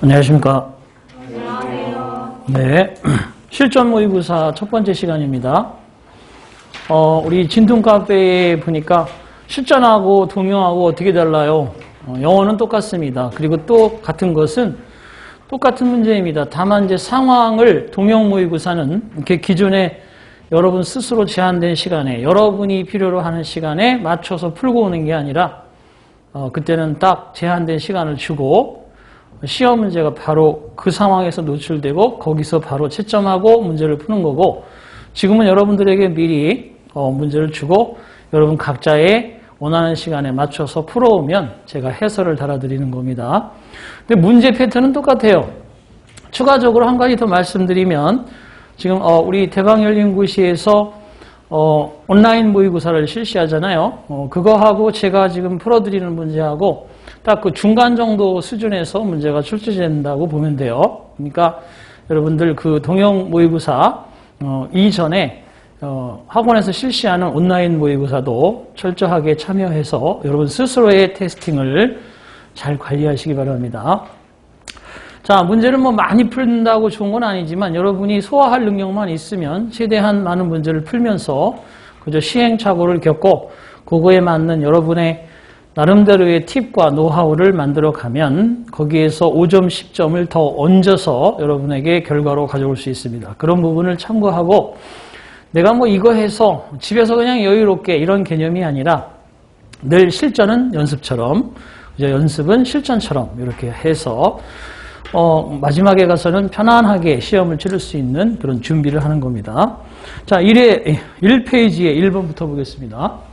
안녕하십니까. 안녕하세요. 네. 실전 모의고사 첫 번째 시간입니다. 우리 진동 카페에 보니까 실전하고 동영하고 어떻게 달라요? 영어는 똑같습니다. 그리고 또 같은 것은 똑같은 문제입니다. 다만 이제 상황을 동영 모의고사는 이렇게 기존에 여러분 스스로 제한된 시간에 여러분이 필요로 하는 시간에 맞춰서 풀고 오는 게 아니라 그때는 딱 제한된 시간을 주고 시험 문제가 바로 그 상황에서 노출되고 거기서 바로 채점하고 문제를 푸는 거고, 지금은 여러분들에게 미리 문제를 주고 여러분 각자의 원하는 시간에 맞춰서 풀어오면 제가 해설을 달아드리는 겁니다. 근데 문제 패턴은 똑같아요. 추가적으로 한 가지 더 말씀드리면, 지금 우리 대방열린고시에서 온라인 모의고사를 실시하잖아요. 그거하고 제가 지금 풀어드리는 문제하고 딱 그 중간 정도 수준에서 문제가 출제된다고 보면 돼요. 그러니까 여러분들 그 동영 모의고사 이전에 학원에서 실시하는 온라인 모의고사도 철저하게 참여해서 여러분 스스로의 테스팅을 잘 관리하시기 바랍니다. 자, 문제를 뭐 많이 풀는다고 좋은 건 아니지만 여러분이 소화할 능력만 있으면 최대한 많은 문제를 풀면서 그저 시행착오를 겪고 그거에 맞는 여러분의 나름대로의 팁과 노하우를 만들어 가면 거기에서 5점, 10점을 더 얹어서 여러분에게 결과로 가져올 수 있습니다. 그런 부분을 참고하고, 내가 뭐 이거 해서 집에서 그냥 여유롭게 이런 개념이 아니라 늘 실전은 연습처럼, 연습은 실전처럼 이렇게 해서 마지막에 가서는 편안하게 시험을 치를 수 있는 그런 준비를 하는 겁니다. 자, 1페이지에 1번부터 보겠습니다.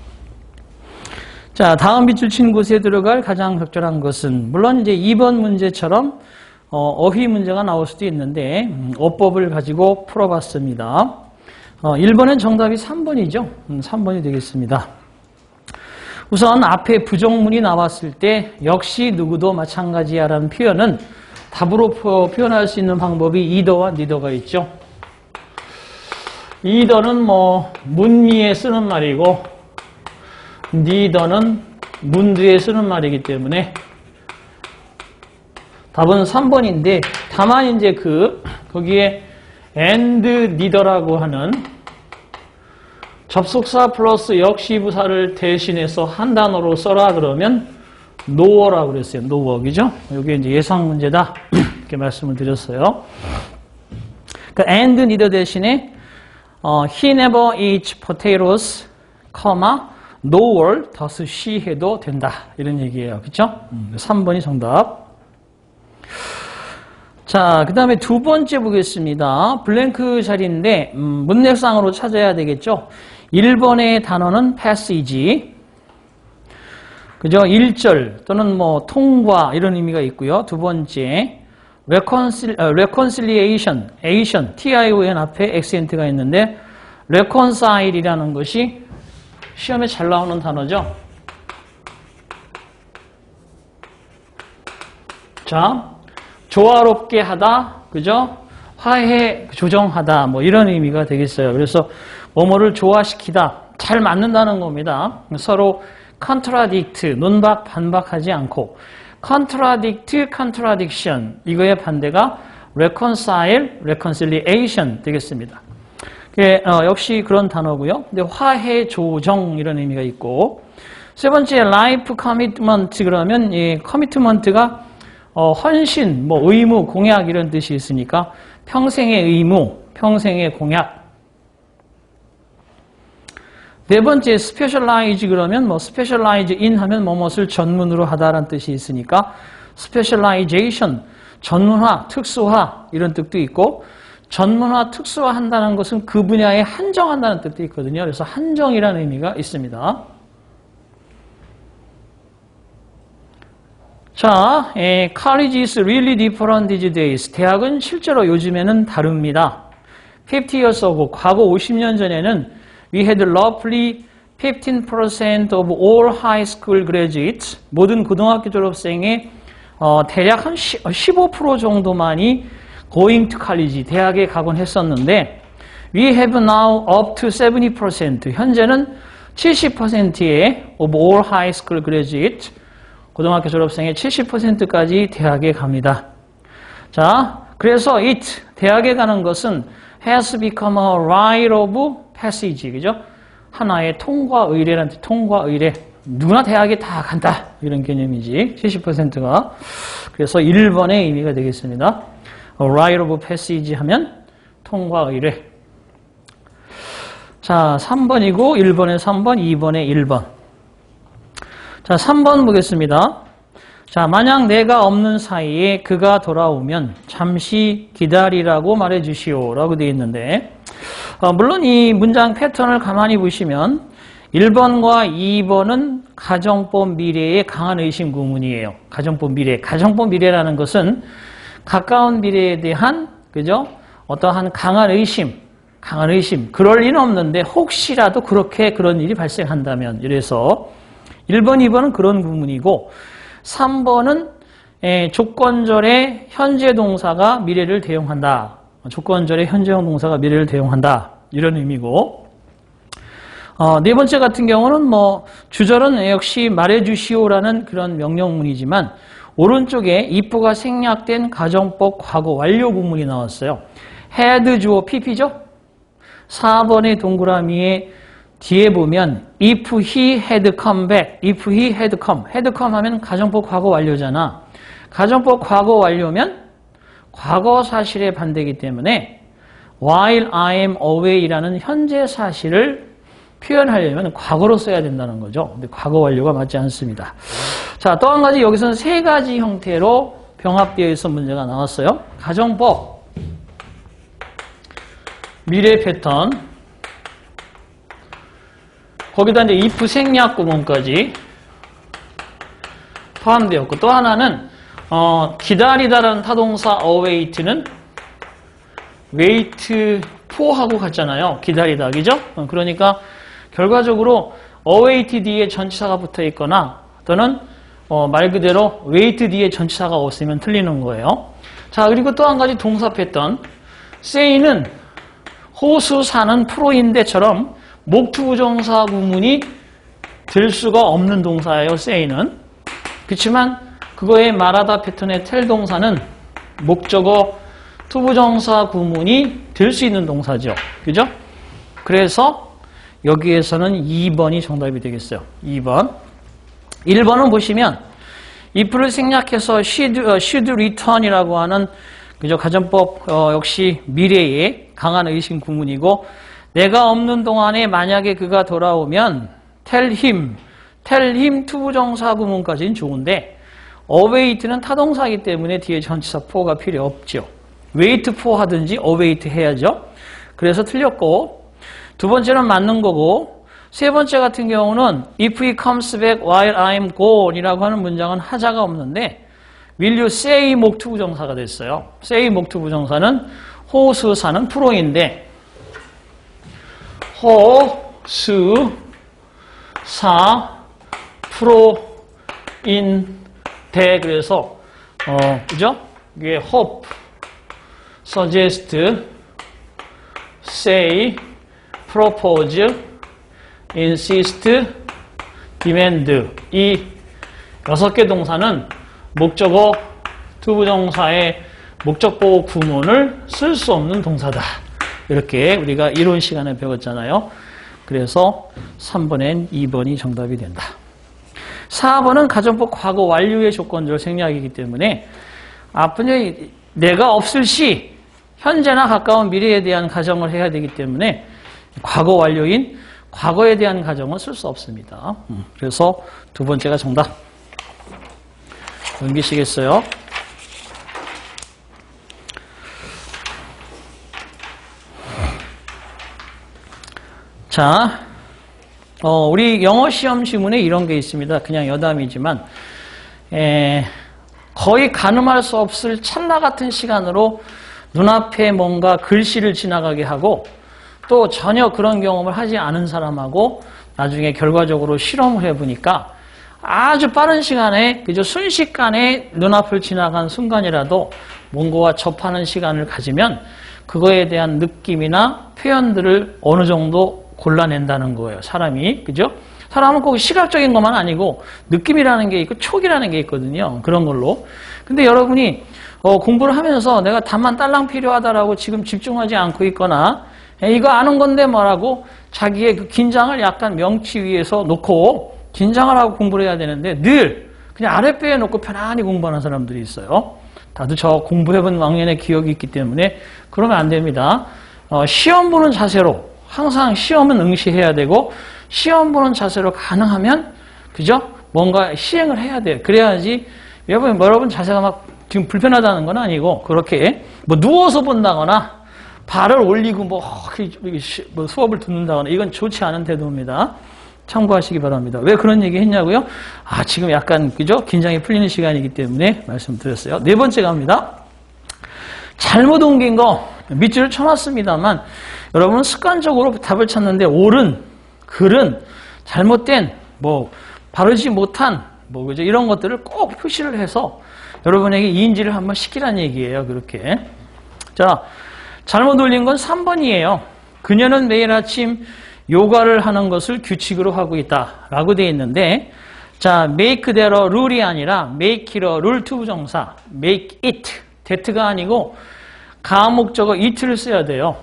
자, 다음 밑줄 친 곳에 들어갈 가장 적절한 것은, 물론 이제 2번 문제처럼 어휘 문제가 나올 수도 있는데 어법을 가지고 풀어봤습니다. 1번은 정답이 3번이죠. 3번이 되겠습니다. 우선 앞에 부정문이 나왔을 때 역시 누구도 마찬가지야라는 표현은 답으로 표현할 수 있는 방법이 이더와 니더가 있죠. 이더는 뭐 문미에 쓰는 말이고 니더는 문두에 쓰는 말이기 때문에 답은 3번인데, 다만 이제 거기에 and neither라고 하는 접속사 플러스 역시부사를 대신해서 한 단어로 써라 그러면 no라고 그랬어요. no, 그죠? 이게 이제 예상 문제다 이렇게 말씀을 드렸어요. 그러니까 and neither 대신에 he never eats potatoes, nor does she 해도 된다 이런 얘기예요. 그렇죠? 3번이 정답. 자, 그 다음에 두 번째 보겠습니다. 블랭크 자리인데 문맥상으로 찾아야 되겠죠. 1번의 단어는 passage, 그죠? 1절 또는 뭐 통과 이런 의미가 있고요. 두 번째 reconciliation, tion 앞에 액센트가 있는데 reconcile이라는 것이 시험에 잘 나오는 단어죠. 자, 조화롭게 하다, 그죠? 화해, 조정하다, 뭐 이런 의미가 되겠어요. 그래서 뭐뭐를 조화시키다, 잘 맞는다는 겁니다. 서로 contradict, 논박, 반박하지 않고, contradiction, 이거의 반대가 reconciliation 되겠습니다. 역시 그런 단어고요. 근데 화해, 조정 이런 의미가 있고, 세 번째 life commitment, 그러면 이 commitment가 헌신, 뭐 의무, 공약 이런 뜻이 있으니까 평생의 의무, 평생의 공약. 네 번째 specialize, 그러면 뭐 specialize in 하면 뭐뭇을 전문으로 하다라는 뜻이 있으니까 specialization, 전문화, 특수화 이런 뜻도 있고, 전문화, 특수화 한다는 것은 그 분야에 한정한다는 뜻도 있거든요. 그래서 한정이라는 의미가 있습니다. 자, college is really different these days. 대학은 실제로 요즘에는 다릅니다. 50 years ago, 과거 50년 전에는 we had roughly 15% of all high school graduates, 모든 고등학교 졸업생의 대략 한 15% 정도만이 going to college, 대학에 가곤 했었는데 we have now up to 70%, 현재는 70%의 of all high school graduates, 고등학교 졸업생의 70%까지 대학에 갑니다. 자, 그래서 it, 대학에 가는 것은 has become a rite of passage. 그죠? 하나의 통과 의례란 뜻, 통과 의례. 누구나 대학에 다 간다. 이런 개념이지. 70%가. 그래서 1번의 의미가 되겠습니다. a rite of passage 하면 통과 의례. 자, 3번이고 1번에 3번, 2번에 1번. 자, 3번 보겠습니다. 자, 만약 내가 없는 사이에 그가 돌아오면 잠시 기다리라고 말해 주시오 라고 되어 있는데 물론 이 문장 패턴을 가만히 보시면 1번과 2번은 가정법 미래의 강한 의심 구문이에요. 가정법 미래. 가정법 미래라는 것은 가까운 미래에 대한 그죠? 어떠한 강한 의심. 그럴 리는 없는데 혹시라도 그렇게 그런 일이 발생한다면 이래서 1번, 2번은 그런 구문이고 3번은 조건절의 현재 동사가 미래를 대용한다. 조건절의 현재형 동사가 미래를 대용한다. 이런 의미고 네 번째 같은 경우는 뭐 주절은 역시 말해주시오라는 그런 명령문이지만 오른쪽에 if가 생략된 가정법 과거 완료 구문이 나왔어요. had 주어 pp죠? 4번의 동그라미에 뒤에 보면 if he had come back, if he had come 하면 가정법 과거 완료잖아. 가정법 과거 완료면 과거 사실의 반대이기 때문에 while I am away라는 현재 사실을 표현하려면 과거로 써야 된다는 거죠. 근데 과거 완료가 맞지 않습니다. 자, 또 한 가지 여기서는 세 가지 형태로 병합되어 있어 문제가 나왔어요. 가정법, 미래 패턴, 거기다 이제 if 생략 구문까지 포함되었고 또 하나는 기다리다라는 타동사 await는 wait for하고 같잖아요. 기다리다, 그죠? 그러니까 결과적으로 await 뒤에 전치사가 붙어 있거나 또는 말 그대로 wait 뒤에 전치사가 없으면 틀리는 거예요. 자, 그리고 또 한 가지 동사 패턴. say는 호수 사는 프로인데처럼 목투부정사 구문이 될 수가 없는 동사예요. say는. 그렇지만 그거의 말하다 패턴의 tell 동사는 목적어 투부정사 구문이 될 수 있는 동사죠. 그죠? 그래서 여기에서는 2번이 정답이 되겠어요. 2번. 1번은 보시면 if를 생략해서 should return이라고 하는 그죠? 가정법 역시 미래의 강한 의심 구문이고 내가 없는 동안에 만약에 그가 돌아오면 tell him 투부정사 구문까지는 좋은데 await는 타동사이기 때문에 뒤에 전치사 for가 필요 없죠. wait for 하든지 await 해야죠. 그래서 틀렸고 두 번째는 맞는 거고 세 번째 같은 경우는 if he comes back while I'm gone 이라고 하는 문장은 하자가 없는데 will you say 목투부정사가 됐어요. say 목투부정사는 호수 사는 프로인데 호수 사 프로인데 그래서 그죠? 이게 hope, suggest, say, propose, insist, demand 이 6개 동사는 목적어 투부정사의 목적보호 구문을 쓸 수 없는 동사다. 이렇게 우리가 이론 시간에 배웠잖아요. 그래서 3번엔 2번이 정답이 된다. 4번은 가정법 과거 완료의 조건절 생략이기 때문에 앞으로 내가 없을 시 현재나 가까운 미래에 대한 가정을 해야 되기 때문에 과거 완료인 과거에 대한 가정은 쓸 수 없습니다. 그래서 두 번째가 정답. 넘기시겠어요? 자, 우리 영어 시험 지문에 이런 게 있습니다. 그냥 여담이지만 거의 가늠할 수 없을 찰나 같은 시간으로 눈앞에 뭔가 글씨를 지나가게 하고 또 전혀 그런 경험을 하지 않은 사람하고 나중에 결과적으로 실험을 해보니까 아주 빠른 시간에 그저 순식간에 눈앞을 지나간 순간이라도 뭔가와 접하는 시간을 가지면 그거에 대한 느낌이나 표현들을 어느 정도 골라낸다는 거예요. 사람이. 그죠? 사람은 꼭 시각적인 것만 아니고 느낌이라는 게 있고 촉이라는 게 있거든요. 그런 걸로. 근데 여러분이 공부를 하면서 내가 다만 딸랑 필요하다라고 지금 집중하지 않고 있거나 이거 아는 건데 뭐라고 자기의 그 긴장을 약간 명치 위에서 놓고 긴장을 하고 공부를 해야 되는데 늘 그냥 아랫배에 놓고 편안히 공부하는 사람들이 있어요. 다들 저 공부해본 왕년의 기억이 있기 때문에 그러면 안 됩니다. 시험 보는 자세로 항상 시험은 응시해야 되고 시험 보는 자세로 가능하면 그죠? 뭔가 시행을 해야 돼요. 그래야지 여러분 자세가 막 지금 불편하다는 건 아니고 그렇게 뭐 누워서 본다거나 발을 올리고 뭐 수업을 듣는다거나 이건 좋지 않은 태도입니다. 참고하시기 바랍니다. 왜 그런 얘기 했냐고요? 지금 약간 그죠? 긴장이 풀리는 시간이기 때문에 말씀드렸어요. 네 번째 갑니다. 잘못 옮긴 거 밑줄을 쳐놨습니다만 여러분은 습관적으로 답을 찾는데 옳은 글은 잘못된 뭐 바르지 못한 뭐 그죠? 이런 것들을 꼭 표시를 해서 여러분에게 인지를 한번 시키라는 얘기예요. 그렇게. 자, 잘못 올린 건 3번이에요. 그녀는 매일 아침 요가를 하는 것을 규칙으로 하고 있다라고 되어 있는데 자, make their rule이 아니라 make it a rule to 부정사 make it, that가 아니고 가목적어 it를 써야 돼요.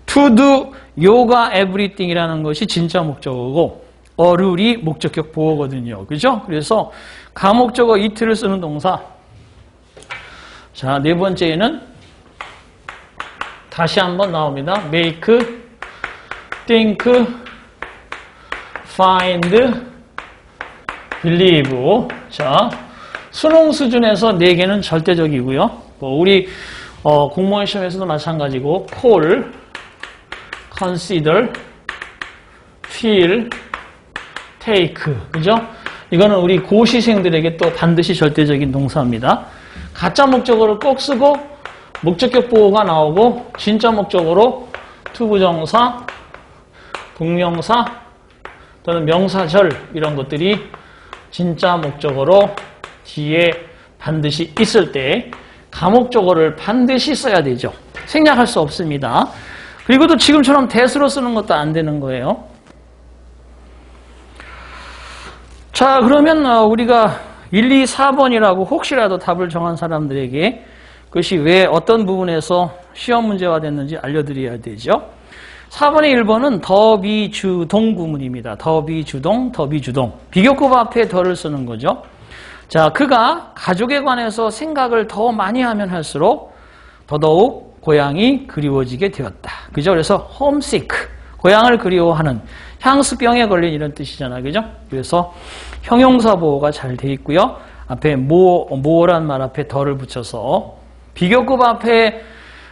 to do yoga everything이라는 것이 진짜 목적어고 a rule이 목적격 보어거든요. 그죠? 그래서 가목적어 it를 쓰는 동사. 자, 네 번째는 다시 한번 나옵니다. make, think, find, believe. 자, 수능 수준에서 4개는 절대적이고요. 우리 공무원 시험에서도 마찬가지고 call, consider, feel, take. 그죠? 이거는 우리 고시생들에게 또 반드시 절대적인 동사입니다. 가짜 목적어를 꼭 쓰고 목적격 보호가 나오고 진짜 목적어로 투부정사, 동명사 또는 명사절 이런 것들이 진짜 목적어로 뒤에 반드시 있을 때 가목적어를 반드시 써야 되죠. 생략할 수 없습니다. 그리고 또 지금처럼 대수로 쓰는 것도 안 되는 거예요. 자, 그러면 우리가 1, 2, 4번이라고 혹시라도 답을 정한 사람들에게 그것이 왜 어떤 부분에서 시험 문제화 됐는지 알려드려야 되죠. 4번의 1번은 더비주동 구문입니다. 더비주동, 더비주동. 비교급 앞에 더를 쓰는 거죠. 자, 그가 가족에 관해서 생각을 더 많이 하면 할수록 더더욱 고향이 그리워지게 되었다. 그죠? 그래서 homesick, 고향을 그리워하는, 향수병에 걸린 이런 뜻이잖아요. 그죠? 그래서 형용사 보호가 잘 돼 있고요. 앞에 뭐란 말 앞에 더를 붙여서 비교급 앞에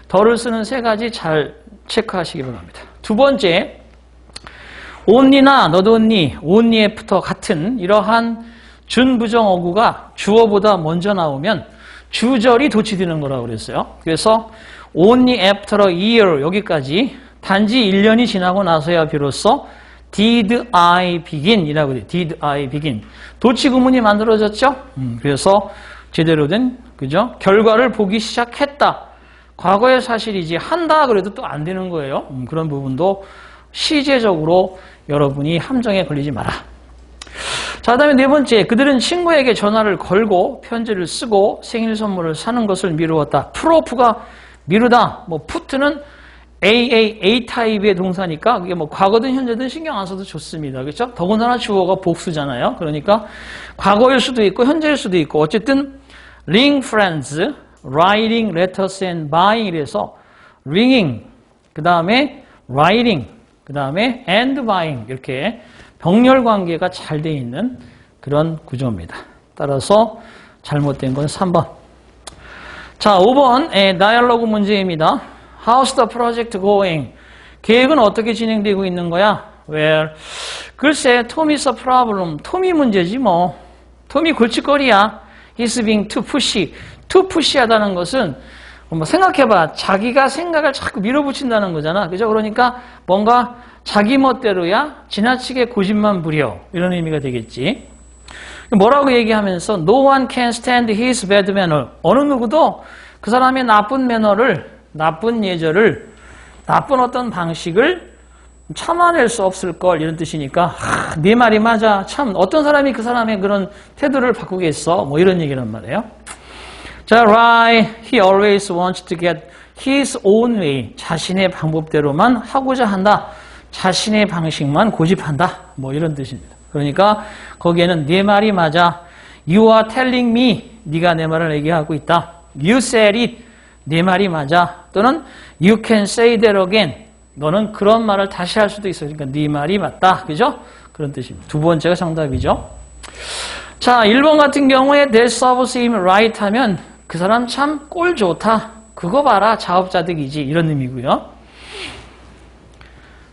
더를 쓰는 3가지 잘 체크하시기 바랍니다. 두 번째, only나 너도 only, only 애프터 같은 이러한 준부정 어구가 주어보다 먼저 나오면 주절이 도치되는 거라고 그랬어요. 그래서 only after a year 여기까지 단지 1년이 지나고 나서야 비로소 did I begin 이라고 돼요. did I begin. 도치 구문이 만들어졌죠? 그래서 제대로 된, 그죠? 결과를 보기 시작했다. 과거의 사실이지 한다 그래도 또 안 되는 거예요. 그런 부분도 시제적으로 여러분이 함정에 걸리지 마라. 자, 그다음에 네 번째, 그들은 친구에게 전화를 걸고 편지를 쓰고 생일 선물을 사는 것을 미루었다. 프로프가 미루다. 뭐 푸트는 A 타입의 동사니까 그게 뭐 과거든 현재든 신경 안 써도 좋습니다. 그렇죠? 더군다나 주어가 복수잖아요. 그러니까 과거일 수도 있고 현재일 수도 있고 어쨌든 ring friends, writing letters and buying 이래서 ringing, 그 다음에 writing, 그 다음에 and buying 이렇게 병렬 관계가 잘 돼 있는 그런 구조입니다. 따라서 잘못된 건 3번. 자, 5번 다이얼로그 문제입니다. How's the project going? 계획은 어떻게 진행되고 있는 거야? Well, 글쎄, Tommy's a problem. 톰이 문제지 뭐. 톰이 골칫거리야. He's being too pushy. too pushy하다는 것은 뭐 생각해봐. 자기가 생각을 자꾸 밀어붙인다는 거잖아. 그죠? 그러니까 뭔가 자기 멋대로야 지나치게 고집만 부려. 이런 의미가 되겠지. 뭐라고 얘기하면서 No one can stand his bad manner. 어느 누구도 그 사람의 나쁜 매너를, 나쁜 예절을, 나쁜 어떤 방식을 참아낼 수 없을 걸 이런 뜻이니까 네 말이 맞아. 참 어떤 사람이 그 사람의 그런 태도를 바꾸겠어. 뭐 이런 얘기란 말이에요. 자, right. He always wants to get his own way. 자신의 방법대로만 하고자 한다. 자신의 방식만 고집한다. 뭐 이런 뜻입니다. 그러니까 거기에는 네 말이 맞아. You are telling me. 네가 내 말을 얘기하고 있다. You said it. 네 말이 맞아. 또는 You can say that again. 너는 그런 말을 다시 할 수도 있어. 그러니까 네 말이 맞다. 그죠? 그런 뜻입니다. 두 번째가 정답이죠. 자, 1번 같은 경우에 That serves him right 하면 그 사람 참 꼴 좋다. 그거 봐라. 자업자득이지. 이런 의미고요.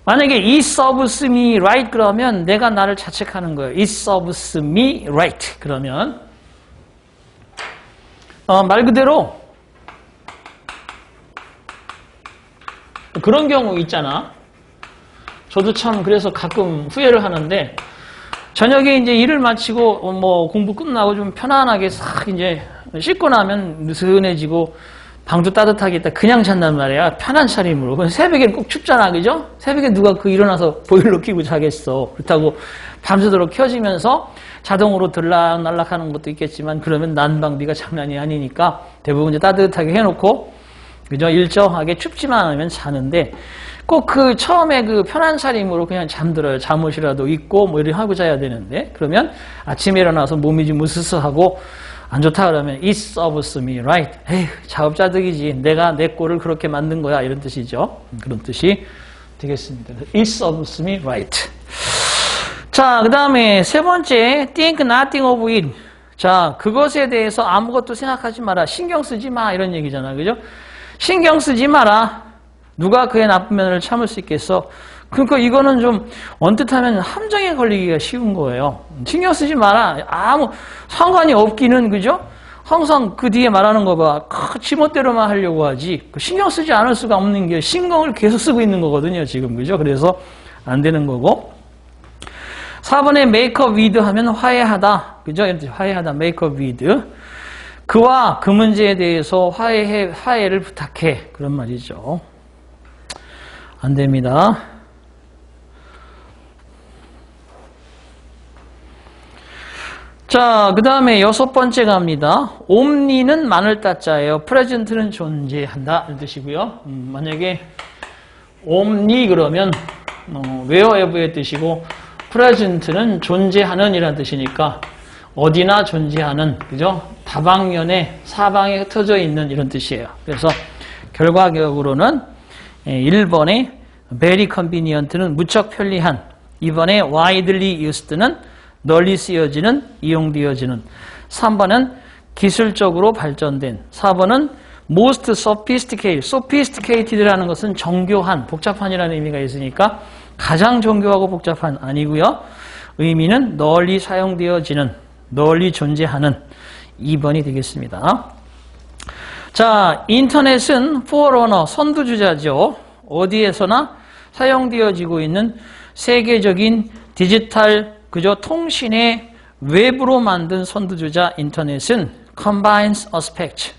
만약에 It serves me right 그러면 내가 나를 자책하는 거예요. It serves me right. 그러면 말 그대로 그런 경우 있잖아. 저도 참 그래서 가끔 후회를 하는데 저녁에 이제 일을 마치고 뭐 공부 끝나고 좀 편안하게 싹 이제 씻고 나면 느슨해지고 방도 따뜻하게 있다 그냥 잔단 말이야. 편한 차림으로. 새벽에는 꼭 춥잖아. 그죠? 새벽에 누가 일어나서 보일러 켜고 자겠어. 그렇다고 밤새도록 켜지면서 자동으로 들락날락하는 것도 있겠지만 그러면 난방비가 장난이 아니니까 대부분 이제 따뜻하게 해놓고 그죠? 일정하게 춥지만 않으면 자는데 꼭 처음에 편한 차림으로 그냥 잠들어요. 잠옷이라도 입고 뭐 이렇게 하고 자야 되는데 그러면 아침에 일어나서 몸이 좀 으스스하고 안 좋다 그러면 It serves me right. 에휴, 자업자득이지. 내가 내 꼴을 그렇게 만든 거야. 이런 뜻이죠. 그런 뜻이 되겠습니다. It serves me right. 자, 그 다음에 세 번째 think nothing of it. 자, 그것에 대해서 아무것도 생각하지 마라. 신경 쓰지 마. 이런 얘기잖아. 그죠? 신경 쓰지 마라. 누가 그의 나쁜 면을 참을 수 있겠어? 그러니까 이거는 좀 언뜻 하면 함정에 걸리기가 쉬운 거예요. 신경 쓰지 마라. 아무 상관이 없기는 그죠? 항상 그 뒤에 말하는 거 봐. 지멋대로만 하려고 하지. 신경 쓰지 않을 수가 없는 게 신경을 계속 쓰고 있는 거거든요. 지금 그죠? 그래서 안 되는 거고. 4번에 make up with 하면 화해하다. 그죠? 화해하다. make up with. 그와 그 문제에 대해서 화해를 부탁해. 그런 말이죠. 안 됩니다. 자, 그 다음에 6번째 갑니다. 옴니는 마늘 따자예요. 프레젠트는 존재한다. 이런 뜻이고요. 만약에 옴니 그러면 wherever의 뜻이고 프레젠트는 존재하는 이라는 뜻이니까 어디나 존재하는, 그죠? 다방면에 사방에 흩어져 있는 이런 뜻이에요. 그래서 결과적으로는 1번에 very convenient는 무척 편리한, 2번에 widely used는 널리 쓰여지는, 이용되어지는, 3번은 기술적으로 발전된, 4번은 most sophisticated라는 것은 정교한, 복잡한이라는 의미가 있으니까 가장 정교하고 복잡한 아니고요. 의미는 널리 사용되어지는, 널리 존재하는 2번이 되겠습니다. 자, 인터넷은 forerunner, 선두주자죠. 어디에서나 사용되어지고 있는 세계적인 디지털 그저 통신의 외부로 만든 선두주자 인터넷은 combines aspects,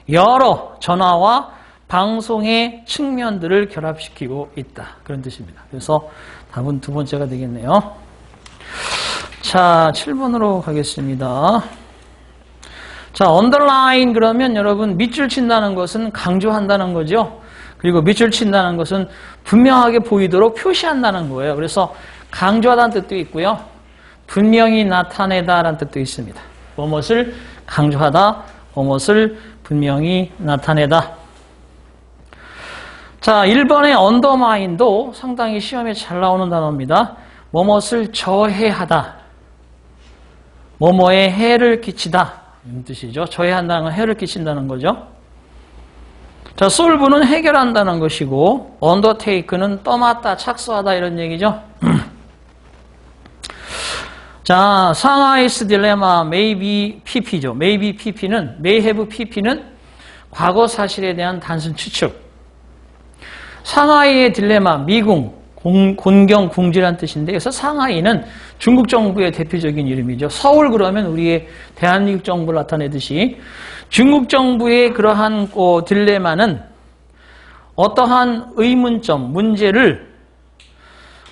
여러 전화와 방송의 측면들을 결합시키고 있다. 그런 뜻입니다. 그래서 답은 두 번째가 되겠네요. 자, 7번으로 가겠습니다. 자, underline 그러면 여러분 밑줄 친다는 것은 강조한다는 거죠. 그리고 밑줄 친다는 것은 분명하게 보이도록 표시한다는 거예요. 그래서 강조하다는 뜻도 있고요. 분명히 나타내다라는 뜻도 있습니다. 무엇을 강조하다, 무엇을 분명히 나타내다. 자, 1번의 undermine도 상당히 시험에 잘 나오는 단어입니다. 무엇을 저해하다, 뭐뭐에 해를 끼치다 이런 뜻이죠. 저해한다는 건 해를 끼친다는 거죠. 자, solve는 해결한다는 것이고 undertake는 떠맡다, 착수하다 이런 얘기죠. 자, 상하이스 딜레마 maybe pp죠. maybe pp는 may have pp는 과거 사실에 대한 단순 추측. 상하이의 딜레마 미궁, 곤경, 궁지란 뜻인데 그래서 상하이는 중국 정부의 대표적인 이름이죠. 서울 그러면 우리의 대한민국 정부를 나타내듯이 중국 정부의 그러한 딜레마는 어떠한 의문점, 문제를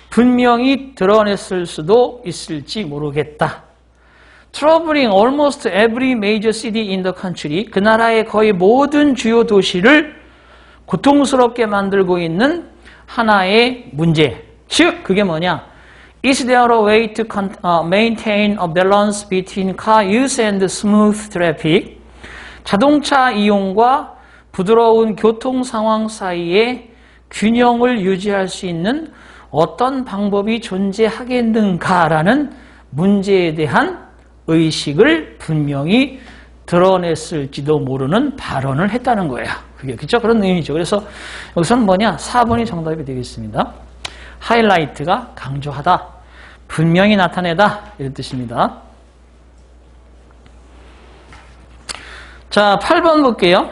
분명히 드러냈을 수도 있을지 모르겠다. troubling almost every major city in the country. 그 나라의 거의 모든 주요 도시를 고통스럽게 만들고 있는 하나의 문제. 즉, 그게 뭐냐? Is there a way to maintain a balance between car use and smooth traffic? 자동차 이용과 부드러운 교통 상황 사이에 균형을 유지할 수 있는 어떤 방법이 존재하겠는가라는 문제에 대한 의식을 분명히 드러냈을지도 모르는 발언을 했다는 거예요. 그게 그렇죠? 그런 의미죠. 그래서 여기서는 뭐냐? 4번이 정답이 되겠습니다. 하이라이트가 강조하다, 분명히 나타내다 이런 뜻입니다. 자, 8번 볼게요.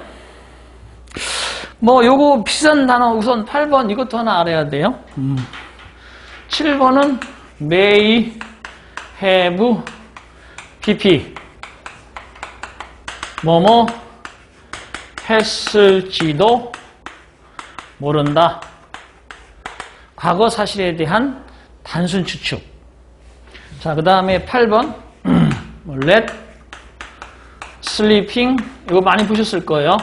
뭐 요거 비싼 단어 우선 8번 이것도 하나 알아야 돼요. 7번은 may, have, pp 뭐뭐 했을지도 모른다. 과거 사실에 대한 단순 추측. 자, 그 다음에 8번 let sleeping 이거 많이 보셨을 거예요.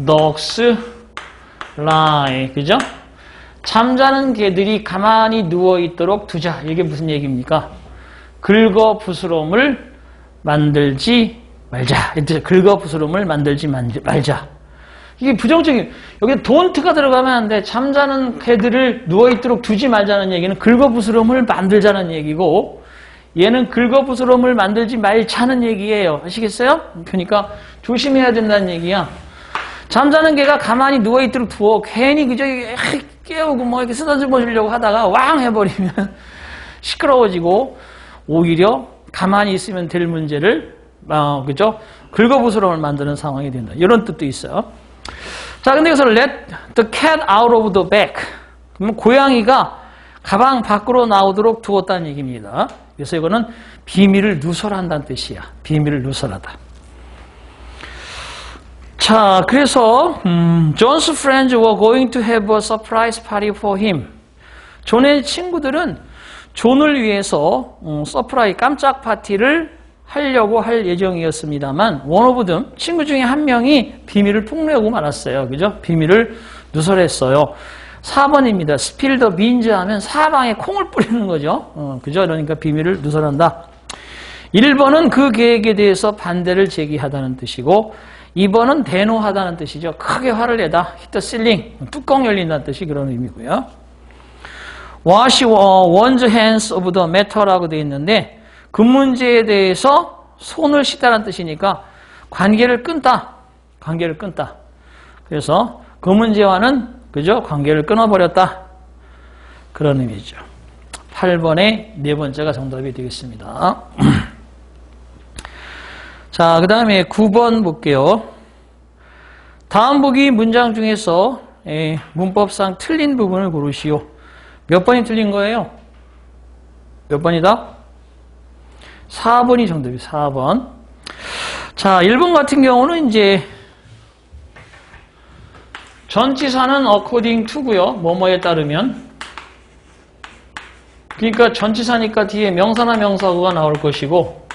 dogs lie 그죠? 잠자는 개들이 가만히 누워있도록 두자. 이게 무슨 얘기입니까? 긁어부스럼을 만들지 말자. 긁어부스럼을 만들지 말자. 이게 부정적인, 여기 don't가 들어가면 안 돼. 잠자는 개들을 누워있도록 두지 말자는 얘기는 긁어부스럼을 만들자는 얘기고, 얘는 긁어부스럼을 만들지 말자는 얘기예요. 아시겠어요? 그러니까 조심해야 된다는 얘기야. 잠자는 개가 가만히 누워있도록 두어. 괜히 그저 깨우고 뭐 이렇게 쓰다듬어 주려고 하다가 왕 해버리면 시끄러워지고, 오히려 가만히 있으면 될 문제를, 그죠? 긁어부스럼을 만드는 상황이 된다. 이런 뜻도 있어요. 자, 근데 여기서 let the cat out of the bag. 그러면 고양이가 가방 밖으로 나오도록 두었다는 얘기입니다. 그래서 이거는 비밀을 누설한다는 뜻이야. 비밀을 누설하다. 자, 그래서 John's friends were going to have a surprise party for him. 존의 친구들은 존을 위해서 서프라이즈 깜짝 파티를 하려고 할 예정이었습니다만 one of them, 친구 중에 한 명이 비밀을 폭로하고 말았어요. 그죠? 비밀을 누설했어요. 4번입니다. spill the beans 하면 사방에 콩을 뿌리는 거죠. 그죠? 그러니까 비밀을 누설한다. 1번은 그 계획에 대해서 반대를 제기하다는 뜻이고 2번은 대노하다는 뜻이죠. 크게 화를 내다. hit the ceiling, 뚜껑 열린다는 뜻이 그런 의미고요. wash one's hands of the matter라고 되어 있는데 그 문제에 대해서 손을 씻다는 뜻이니까 관계를 끊다. 관계를 끊다. 그래서 그 문제와는 그죠? 관계를 끊어버렸다. 그런 의미죠. 8번의 네 번째가 정답이 되겠습니다. 자, 그 다음에 9번 볼게요. 다음 보기 문장 중에서 문법상 틀린 부분을 고르시오. 몇 번이 틀린 거예요? 몇 번이다? 4번이 정답이에요. 4번. 자, 1번 같은 경우는 이제 전치사는 according to고요. 뭐뭐에 따르면. 그러니까 전치사니까 뒤에 명사나 명사구가 나올 것이고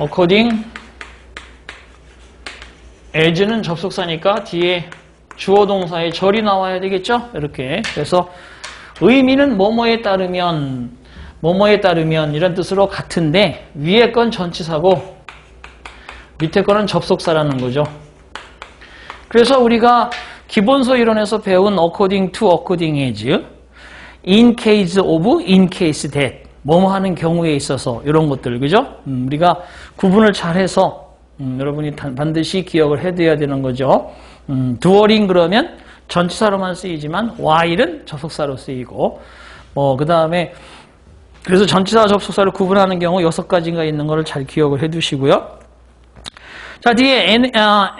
according as는 접속사니까 뒤에 주어 동사의 절이 나와야 되겠죠? 이렇게. 그래서 의미는 뭐뭐에 따르면 이런 뜻으로 같은데 위에 건 전치사고 밑에 거는 접속사라는 거죠. 그래서 우리가 기본서 이론에서 배운 according to, according as, in case of, in case that 뭐뭐 하는 경우에 있어서 이런 것들, 그죠? 우리가 구분을 잘해서 여러분이 반드시 기억을 해둬야 되는 거죠. during 그러면 전치사로만 쓰이지만 while은 접속사로 쓰이고 그 다음에 그래서 전치사 접속사를 구분하는 경우 6가지가 있는 것을 잘 기억을 해두시고요. 자, 뒤에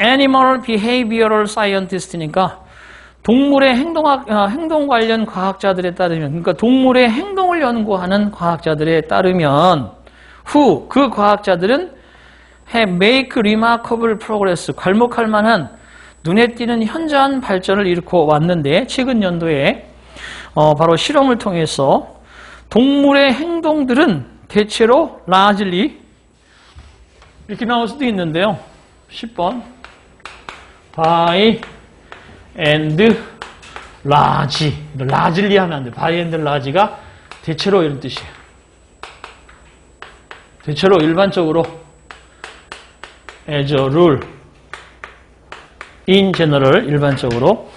Animal Behavioral Scientist니까 동물의 행동 관련 과학자들에 따르면, 그러니까 동물의 행동을 연구하는 과학자들에 따르면 who, 그 과학자들은 have make remarkable progress, 괄목할 만한 눈에 띄는 현저한 발전을 일으켜 왔는데 최근 연도에 바로 실험을 통해서 동물의 행동들은 대체로 largely 이렇게 나올 수도 있는데요. 10번 by and largely 하면 안 돼. by and large가 대체로 이런 뜻이에요. 대체로 일반적으로 as a rule in general 일반적으로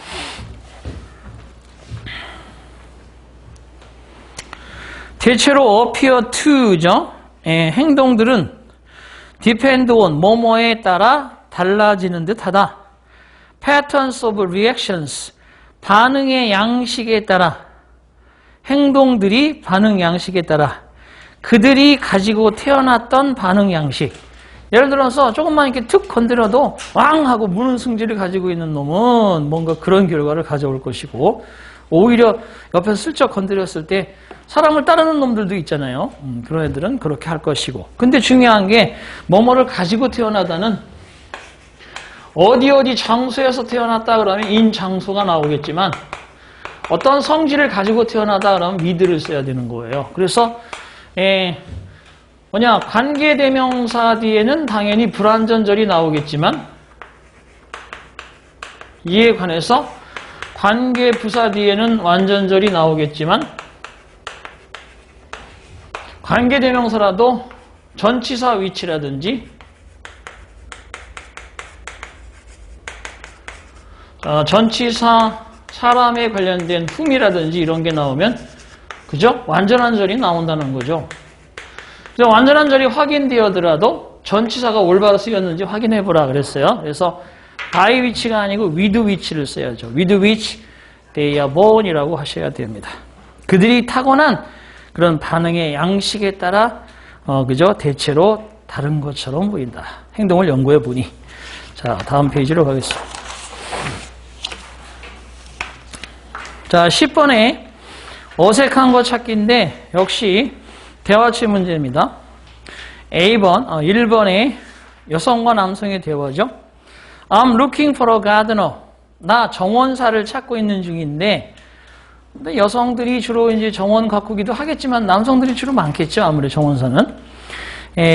대체로 appear to죠. 행동들은 depend on 뭐뭐에 따라 달라지는 듯하다. patterns of reactions 반응의 양식에 따라 행동들이 반응 양식에 따라 그들이 가지고 태어났던 반응 양식. 예를 들어서 조금만 이렇게 툭 건드려도 왕 하고 무는 승질을 가지고 있는 놈은 뭔가 그런 결과를 가져올 것이고 오히려 옆에서 슬쩍 건드렸을 때 사람을 따르는 놈들도 있잖아요. 그런 애들은 그렇게 할 것이고. 근데 중요한 게 뭐뭐를 가지고 태어나다는 어디 장소에서 태어났다 그러면 인 장소가 나오겠지만 어떤 성질을 가지고 태어나다 그러면 위드를 써야 되는 거예요. 그래서 관계대명사 뒤에는 당연히 불완전절이 나오겠지만 이에 관해서 관계부사 뒤에는 완전절이 나오겠지만 관계대명사라도 전치사 위치라든지 전치사 사람에 관련된 whom이라든지 이런 게 나오면 그죠? 완전한 절이 나온다는 거죠. 그래서 완전한 절이 확인되어더라도 전치사가 올바로 쓰였는지 확인해보라 그랬어요. 그래서 by which가 아니고 with which를 써야죠. with which they are born이라고 하셔야 됩니다. 그들이 타고난 그런 반응의 양식에 따라 그죠? 대체로 다른 것처럼 보인다. 행동을 연구해 보니. 자, 다음 페이지로 가겠습니다. 자, 10번에 어색한 거 찾기인데 역시 대화체 문제입니다. A번, 1번에 여성과 남성의 대화죠. I'm looking for a gardener. 나 정원사를 찾고 있는 중인데 근데 여성들이 주로 이제 정원 가꾸기도 하겠지만 남성들이 주로 많겠죠. 아무래도 정원사는.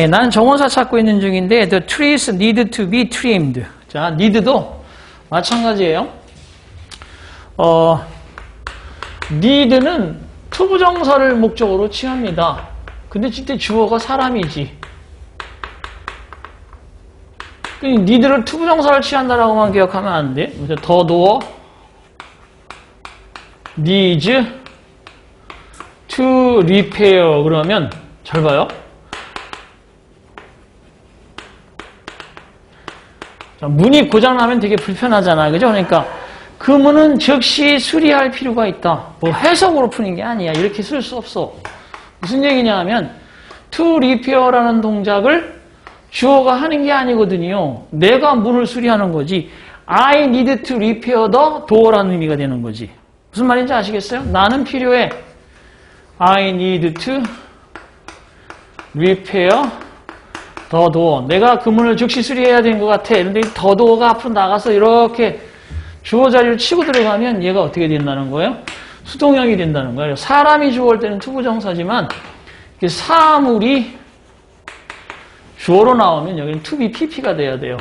나는 정원사 찾고 있는 중인데 the trees need to be trimmed. 자, need도 마찬가지예요. need는 투부정사를 목적으로 취합니다. 근데 진짜 주어가 사람이지. need를 투부정사를 취한다라고만 기억하면 안 돼. 더 도어 needs to repair 그러면 잘 봐요. 자, 문이 고장나면 되게 불편하잖아. 그죠? 그러니까 그 문은 즉시 수리할 필요가 있다. 뭐 해석으로 푸는 게 아니야. 이렇게 쓸 수 없어. 무슨 얘기냐 하면 to repair라는 동작을 주어가 하는 게 아니거든요. 내가 문을 수리하는 거지. I need to repair the door라는 의미가 되는 거지. 무슨 말인지 아시겠어요? 나는 필요해. I need to repair the door. 내가 그 문을 즉시 수리해야 되는 것 같아. 그런데 the door가 앞으로 나가서 이렇게 주어 자리를 치고 들어가면 얘가 어떻게 된다는 거예요? 수동형이 된다는 거예요. 사람이 주어올 때는 투부정사지만 사물이 주어로 나오면 여기는 to be pp가 돼야 돼요.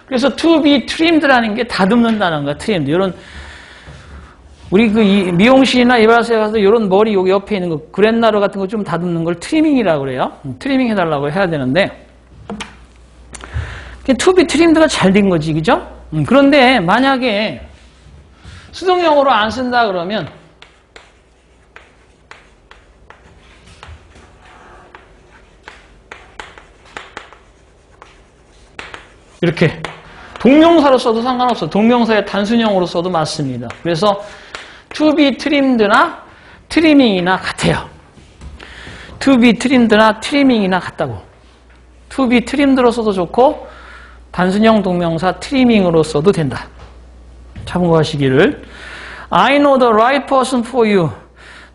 그래서 to be trimmed라는 게 다듬는다는 거야. trimmed. 이런 우리 그 미용실이나 이발소에 가서 이런 머리 여기 옆에 있는 거 그랜나루 같은 거 좀 다듬는 걸 트리밍이라고 그래요. 트리밍 해달라고 해야 되는데 to be trimmed가 잘 된 거지, 그죠? 그런데 만약에 수동형으로 안 쓴다 그러면 이렇게 동명사로 써도 상관없어. 동명사의 단순형으로 써도 맞습니다. 그래서 to be trimmed나 trimming이나 같아요. to be trimmed나 trimming이나 같다고. to be trimmed로 써도 좋고 단순형 동명사 trimming으로 써도 된다. 참고하시기를. I know the right person for you.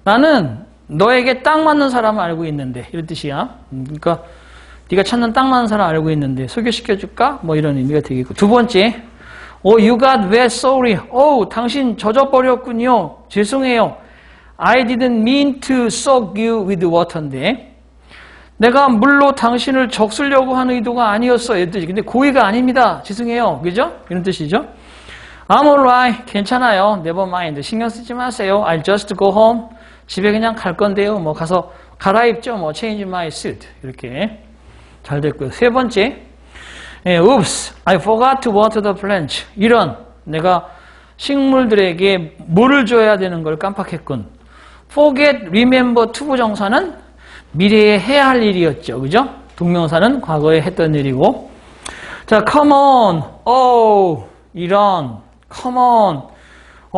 나는 너에게 딱 맞는 사람을 알고 있는데 이런 뜻이야. 그러니까 네가 찾는 딱 맞는 사람 알고 있는데 소개시켜줄까? 뭐 이런 의미가 되겠고. 두 번째, you got wet, sorry. 당신 젖어버렸군요. 죄송해요. I didn't mean to soak you with water인데 내가 물로 당신을 적수려고 하는 의도가 아니었어. 이런 뜻이. 근데 고의가 아닙니다. 죄송해요. 그죠? 이런 뜻이죠. I'm alright. 괜찮아요. Never mind. 신경 쓰지 마세요. I'll just go home. 집에 그냥 갈 건데요. 뭐 가서 갈아입죠. 뭐 change my suit. 이렇게 잘 됐고요. 세 번째. Oops. I forgot to water the plants. 이런 내가 식물들에게 물을 줘야 되는 걸 깜빡했군. Forget, remember, to 부정사는 미래에 해야 할 일이었죠. 그죠? 동명사는 과거에 했던 일이고. 자, come on. Oh, 이런. come on.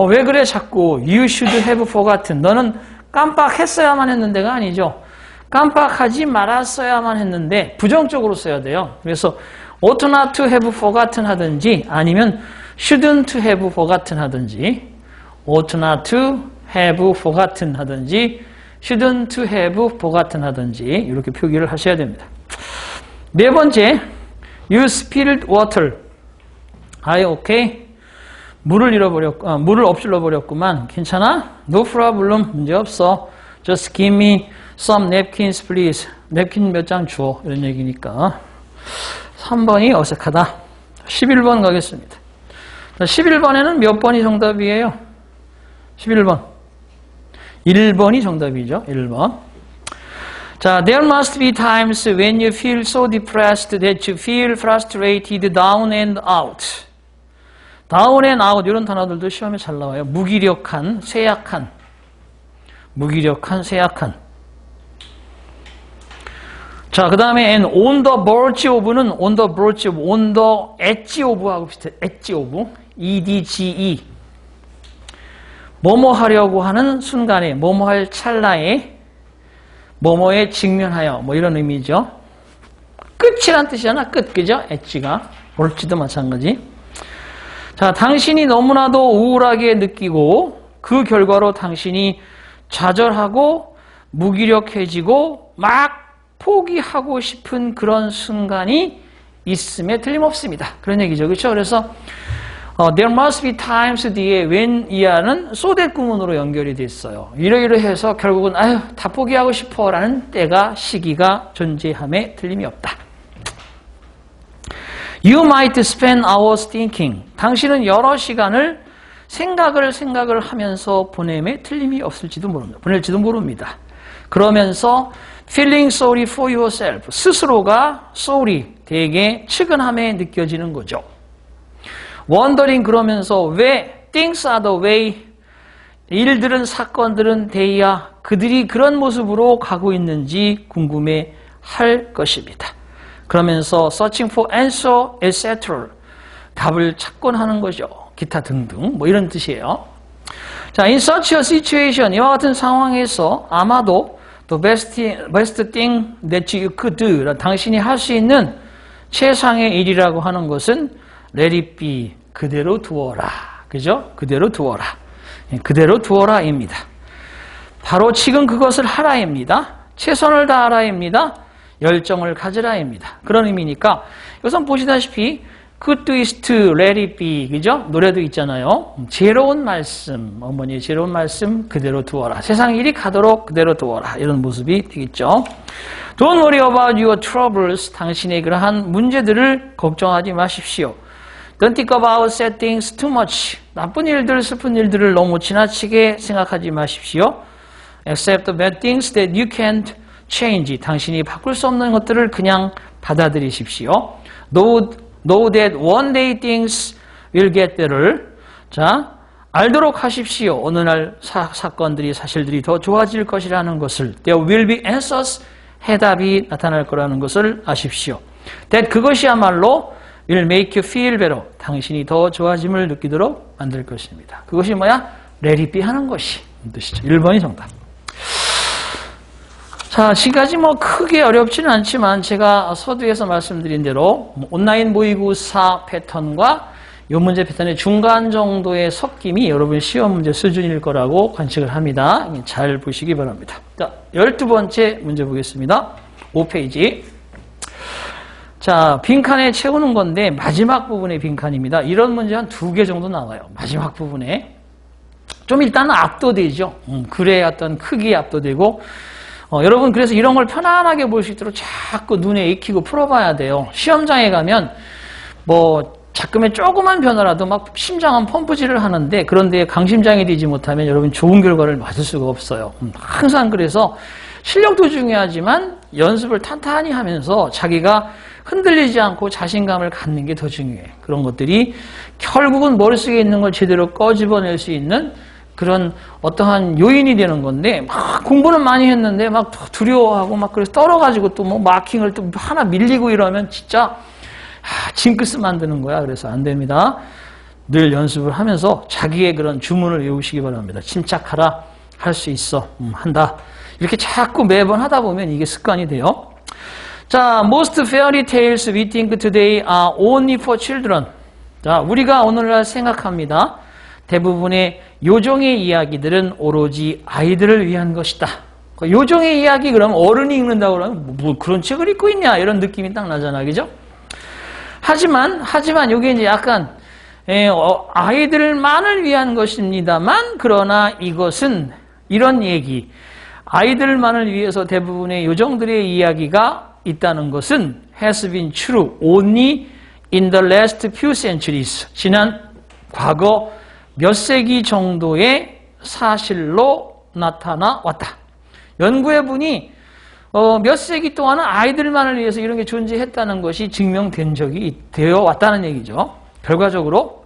왜 그래 자꾸. You should have forgotten. 너는 깜빡했어야만 했는데가 아니죠. 깜빡하지 말았어야만 했는데 부정적으로 써야 돼요. 그래서 ought not to have forgotten 하든지 아니면 shouldn't have forgotten 하든지 ought not to have forgotten 하든지 shouldn't have forgotten 하든지 이렇게 표기를 하셔야 됩니다. 네 번째, you spilled water. Are you okay? 물을 엎질러 버렸구만. 괜찮아? No problem. 문제 없어. Just give me some napkins, please. 냅킨 몇 장 주어. 이런 얘기니까. 3번이 어색하다. 11번 가겠습니다. 11번에는 몇 번이 정답이에요? 11번. 1번이 정답이죠. 1번. 자, there must be times when you feel so depressed that you feel frustrated down and out. down and out 이런 단어들도 시험에 잘 나와요. 무기력한, 쇠약한. 무기력한, 쇠약한. 자, 그 다음에 and on the verge of는 on the verge of, on the edge of하고 비슷해. edge of. EDGE. 뭐뭐 하려고 하는 순간에, 뭐뭐 할 찰나에, 뭐뭐에 직면하여, 뭐 이런 의미죠. 끝이란 뜻이잖아, 끝, 그죠? 엣지가. verge도 마찬가지. 자, 당신이 너무나도 우울하게 느끼고, 그 결과로 당신이 좌절하고, 무기력해지고, 막 포기하고 싶은 그런 순간이 있음에 틀림없습니다. 그런 얘기죠. 그렇죠? 그래서 there must be times 뒤에 when 이하는 so that 구문으로 연결이 됐어요. 이러이러해서 결국은 아유 다 포기하고 싶어 라는 때가 시기가 존재함에 틀림이 없다. You might spend hours thinking. 당신은 여러 시간을 생각을 하면서 보냄에 틀림이 없을지도 모릅니다. 보낼지도 모릅니다. 그러면서 feeling sorry for yourself. 스스로가 sorry, 되게 측은함에 느껴지는 거죠. wondering 그러면서 왜 things are the way 일들은 사건들은 대야 그들이 그런 모습으로 가고 있는지 궁금해 할 것입니다. 그러면서 searching for answer, etc. 답을 찾곤 하는 거죠. 기타 등등 뭐 이런 뜻이에요. 자, in such a situation 이와 같은 상황에서 아마도 the best thing that you could do 당신이 할 수 있는 최상의 일이라고 하는 것은 let it be 그대로 두어라. 그죠? 그대로 두어라. 그대로 두어라입니다. 바로 지금 그것을 하라입니다. 최선을 다하라입니다. 열정을 가지라입니다. 그런 의미니까 이것은 보시다시피 good twist, let it be 그죠? 노래도 있잖아요. 지혜로운 말씀, 어머니의 지혜로운 말씀 그대로 두어라. 세상 일이 가도록 그대로 두어라. 이런 모습이 되겠죠. Don't worry about your troubles. 당신의 그러한 문제들을 걱정하지 마십시오. Don't think about sad things too much. 나쁜 일들, 슬픈 일들을 너무 지나치게 생각하지 마십시오. Accept the bad things that you can't change. 당신이 바꿀 수 없는 것들을 그냥 받아들이십시오. Know that one day things will get better. 자, 알도록 하십시오. 어느 날 사건들이, 사실들이 더 좋아질 것이라는 것을. There will be answers. 해답이 나타날 거라는 것을 아십시오. That 그것이야말로 will make you feel better. 당신이 더 좋아짐을 느끼도록 만들 것입니다. 그것이 뭐야? let it be 하는 것이 뜻이죠. 1번이 정답. 자, 지금까지 뭐 크게 어렵지는 않지만 제가 서두에서 말씀드린 대로 온라인 모의고사 패턴과 이 문제 패턴의 중간 정도의 섞임이 여러분 시험 문제 수준일 거라고 관측을 합니다. 잘 보시기 바랍니다. 자, 12번째 문제 보겠습니다. 5페이지. 자, 빈칸에 채우는 건데 마지막 부분의 빈칸입니다. 이런 문제 한 2개 정도 나와요. 마지막 부분에. 좀 일단은 압도되죠. 글의 어떤 크기에 압도되고 여러분 그래서 이런 걸 편안하게 볼 수 있도록 자꾸 눈에 익히고 풀어봐야 돼요. 시험장에 가면 뭐 자금의 조그만 변화라도 막 심장은 펌프질을 하는데 그런데 강심장이 되지 못하면 여러분 좋은 결과를 맞을 수가 없어요. 항상 그래서 실력도 중요하지만 연습을 탄탄히 하면서 자기가 흔들리지 않고 자신감을 갖는 게 더 중요해. 그런 것들이 결국은 머릿속에 있는 걸 제대로 꺼집어낼 수 있는 그런 어떠한 요인이 되는 건데 막 공부는 많이 했는데 막 두려워하고 막 그래서 떨어가지고 또 뭐 마킹을 또 하나 밀리고 이러면 진짜 징크스 만드는 거야. 그래서 안 됩니다. 늘 연습을 하면서 자기의 그런 주문을 외우시기 바랍니다. 침착하라, 할 수 있어, 한다. 이렇게 자꾸 매번 하다 보면 이게 습관이 돼요. 자, most fairy tales we think today are only for children. 자, 우리가 오늘날 생각합니다. 대부분의 요정의 이야기들은 오로지 아이들을 위한 것이다. 요정의 이야기 그러면 어른이 읽는다고 그러면 뭐 그런 책을 읽고 있냐 이런 느낌이 딱 나잖아, 그죠? 하지만 이게 이제 약간 아이들만을 위한 것입니다만 그러나 이것은 이런 얘기 아이들만을 위해서 대부분의 요정들의 이야기가 있다는 것은 has been true only in the last few centuries. 지난 과거 몇 세기 정도의 사실로 나타나 왔다. 연구해 보니 몇 세기 동안은 아이들만을 위해서 이런 게 존재했다는 것이 증명된 적이 되어 왔다는 얘기죠. 결과적으로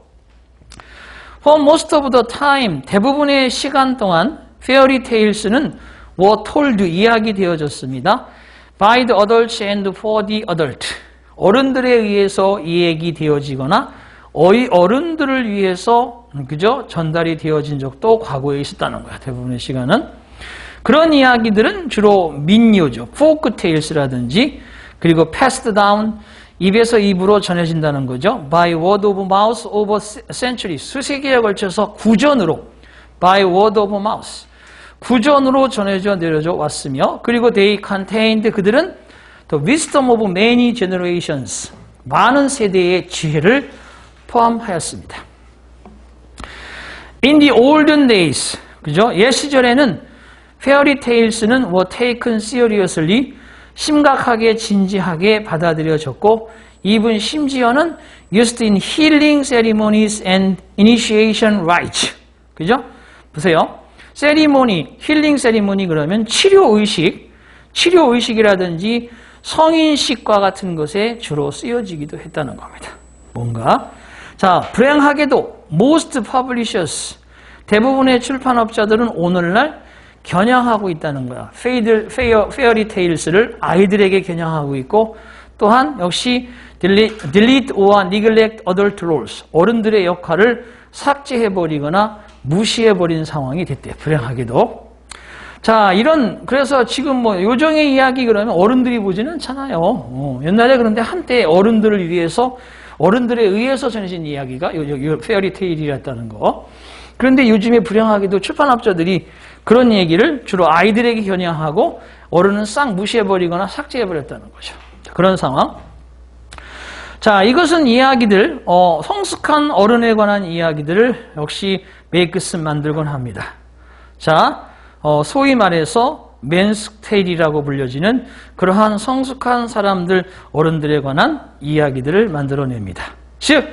for most of the time 대부분의 시간 동안 fairy tales는 were told 이야기 되어졌습니다. by the adults and for the adult. 어른들에 의해서 이 얘기 되어지거나 어른들을 위해서 그죠? 전달이 되어진 적도 과거에 있었다는 거야. 대부분의 시간은. 그런 이야기들은 주로 민요죠. folk tales라든지 그리고 passed down 입에서 입으로 전해진다는 거죠. by word of mouth over centuries. 수세기에 걸쳐서 구전으로 by word of mouth. 구전으로 전해져 내려져 왔으며 그리고 they contained 그들은 the wisdom of many generations 많은 세대의 지혜를 포함하였습니다. In the olden days 그죠? 옛 시절에는 fairy tales는 were taken seriously 심각하게 진지하게 받아들여졌고 even 심지어는 used in healing ceremonies and initiation rites 그죠? 보세요. 세리모니, 힐링 세리모니 그러면 치료의식이라든지 성인식과 같은 것에 주로 쓰여지기도 했다는 겁니다. 뭔가? 자, 불행하게도 most publishers, 대부분의 출판업자들은 오늘날 겨냥하고 있다는 거야. fairy tales를 아이들에게 겨냥하고 있고 또한 역시 delete or neglect adult roles, 어른들의 역할을 삭제해버리거나 무시해버린 상황이 됐대요. 불행하게도. 자, 그래서 지금 뭐 요정의 이야기 그러면 어른들이 보지는 않잖아요. 옛날에 그런데 한때 어른들을 위해서, 어른들에 의해서 전해진 이야기가 페어리 테일이었다는 거. 그런데 요즘에 불행하게도 출판업자들이 그런 얘기를 주로 아이들에게 겨냥하고 어른은 싹 무시해버리거나 삭제해버렸다는 거죠. 그런 상황. 자, 이것은 이야기들, 성숙한 어른에 관한 이야기들을 역시 메이크슨 만들곤 합니다. 자, 소위 말해서 맨스테일이라고 불려지는 그러한 성숙한 사람들, 어른들에 관한 이야기들을 만들어냅니다. 즉,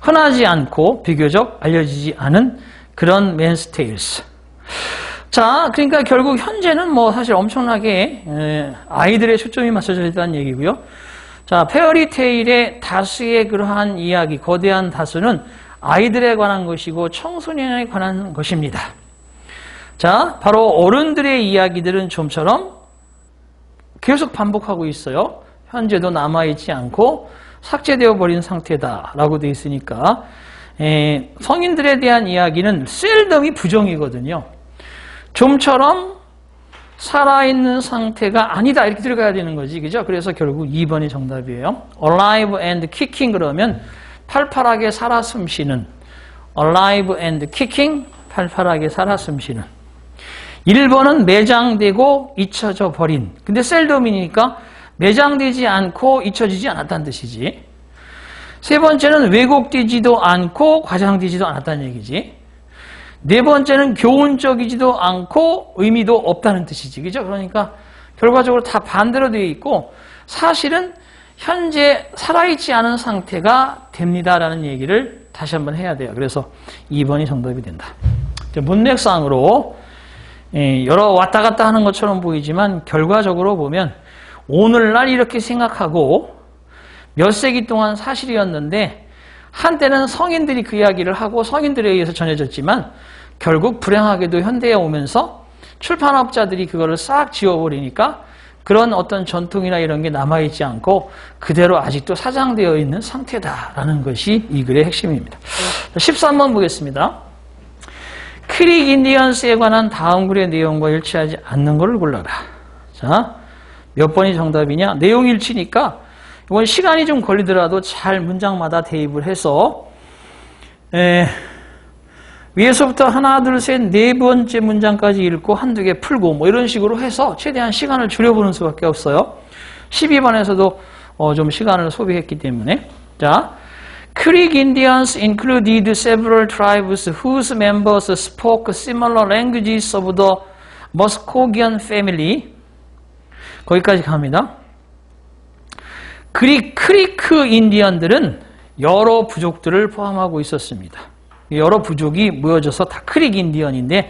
흔하지 않고 비교적 알려지지 않은 그런 맨스테일스. 자, 그러니까 결국 현재는 뭐 사실 엄청나게 아이들의 초점이 맞춰져 있다는 얘기고요. 자, 페어리테일의 다수의 그러한 이야기, 거대한 다수는 아이들에 관한 것이고 청소년에 관한 것입니다. 자, 바로 어른들의 이야기들은 좀처럼 계속 반복하고 있어요. 현재도 남아있지 않고 삭제되어 버린 상태다라고 되어 있으니까 성인들에 대한 이야기는 셀덤이 부정이거든요. 좀처럼 살아있는 상태가 아니다 이렇게 들어가야 되는 거지, 그죠? 그래서 결국 2번이 정답이에요. Alive and kicking 그러면 팔팔하게 살아 숨쉬는, alive and kicking 팔팔하게 살아 숨쉬는. 1번은 매장되고 잊혀져 버린. 근데 셀덤이니까 매장되지 않고 잊혀지지 않았다는 뜻이지. 세 번째는 왜곡되지도 않고 과장되지도 않았다는 얘기지. 네 번째는 교훈적이지도 않고 의미도 없다는 뜻이지. 그죠? 그러니까 결과적으로 다 반대로 되어 있고 사실은 현재 살아있지 않은 상태가 됩니다라는 얘기를 다시 한번 해야 돼요. 그래서 2번이 정답이 된다. 문맥상으로 여러 왔다 갔다 하는 것처럼 보이지만 결과적으로 보면 오늘날 이렇게 생각하고 몇 세기 동안 사실이었는데 한때는 성인들이 그 이야기를 하고 성인들에 의해서 전해졌지만 결국 불행하게도 현대에 오면서 출판업자들이 그거를 싹 지워버리니까 그런 어떤 전통이나 이런 게 남아있지 않고 그대로 아직도 사장되어 있는 상태다라는 것이 이 글의 핵심입니다. 13번 보겠습니다. 크릭 인디언스에 관한 다음 글의 내용과 일치하지 않는 것을 골라라. 자, 몇 번이 정답이냐? 내용 일치니까 이건 시간이 좀 걸리더라도 잘 문장마다 대입을 해서 위에서부터 하나, 둘, 셋, 네 번째 문장까지 읽고 한두 개 풀고 뭐 이런 식으로 해서 최대한 시간을 줄여보는 수밖에 없어요. 12번에서도 좀 시간을 소비했기 때문에. 자, Creek Indians included several tribes whose members spoke similar languages of the Muscogean family. 거기까지 갑니다. 크리크 인디언들은 여러 부족들을 포함하고 있었습니다. 여러 부족이 모여져서 다 크릭 인디언인데